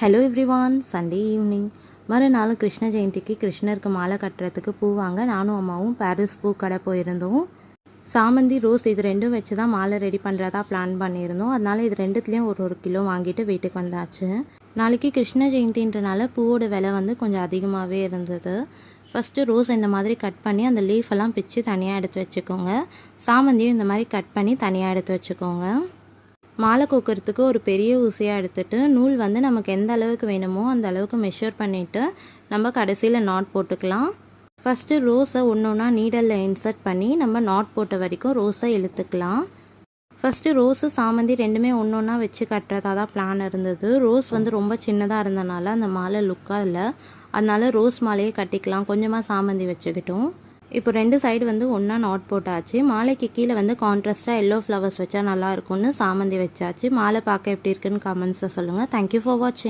Hello everyone, Sunday evening மறுநாள் கிருஷ்ண ஜெயந்திக்கு கிருஷ்ணருக்கு மாலை கட்டுறதுக்கு பூ வாங்க நானும் அம்மாவும் பாரிஸ் பூ கடை போயிருந்தோம். சாமந்தி, ரோஸ் இது ரெண்டும் வச்சு தான் மாலை ரெடி பண்ணுறதா பிளான் பண்ணியிருந்தோம். அதனால் இது ரெண்டுத்துலேயும் ஒரு கிலோ வாங்கிட்டு வீட்டுக்கு வந்தாச்சு. நாளைக்கு கிருஷ்ண ஜெயந்தின்றனால பூவோட விலை கொஞ்சம் அதிகமாகவே இருந்தது. ஃபஸ்ட்டு ரோஸ் இந்த மாதிரி கட் பண்ணி அந்த லீஃப் எல்லாம் பிச்சு தனியாக எடுத்து வச்சுக்கோங்க. சாமந்தியும் இந்த மாதிரி கட் பண்ணி தனியாக எடுத்து வச்சுக்கோங்க. மாலை கோக்கிறதுக்கு ஒரு பெரிய ஊசியாக எடுத்துகிட்டு நூல் நமக்கு எந்த அளவுக்கு வேணுமோ அந்த அளவுக்கு மெஷர் பண்ணிவிட்டு நம்ம கடைசியில் நாட் போட்டுக்கலாம். ஃபஸ்ட்டு ரோஸை ஒன்று ஒன்றா நீடலில் இன்சர்ட் பண்ணி நம்ம நாட் போட்ட வரைக்கும் ரோஸை இழுத்துக்கலாம். ஃபஸ்ட்டு ரோஸு சாமந்தி ரெண்டுமே ஒன்று ஒன்றா வச்சு கட்டுறதா தான் பிளான் இருந்தது. ரோஸ் ரொம்ப சின்னதாக இருந்தனால அந்த மாலை லுக்காக இல்லை. அதனால ரோஸ் மாலையே கட்டிக்கலாம், கொஞ்சமாக சாமந்தி வச்சுக்கிட்டோம். இப்போ ரெண்டு சைடு ஒன்றா நாட் போட்டாச்சு. மாலைக்கு கீழே கான்ட்ராஸ்ட்டாக எல்லோ ஃப்ளவர்ஸ் வச்சா நல்லா இருக்கும்னு சாமந்தி வச்சாச்சு. மாலை பார்க்க எப்படி இருக்குன்னு கமெண்ட்ஸில் சொல்லுங்கள். தேங்க்யூ ஃபார் வாட்சிங்.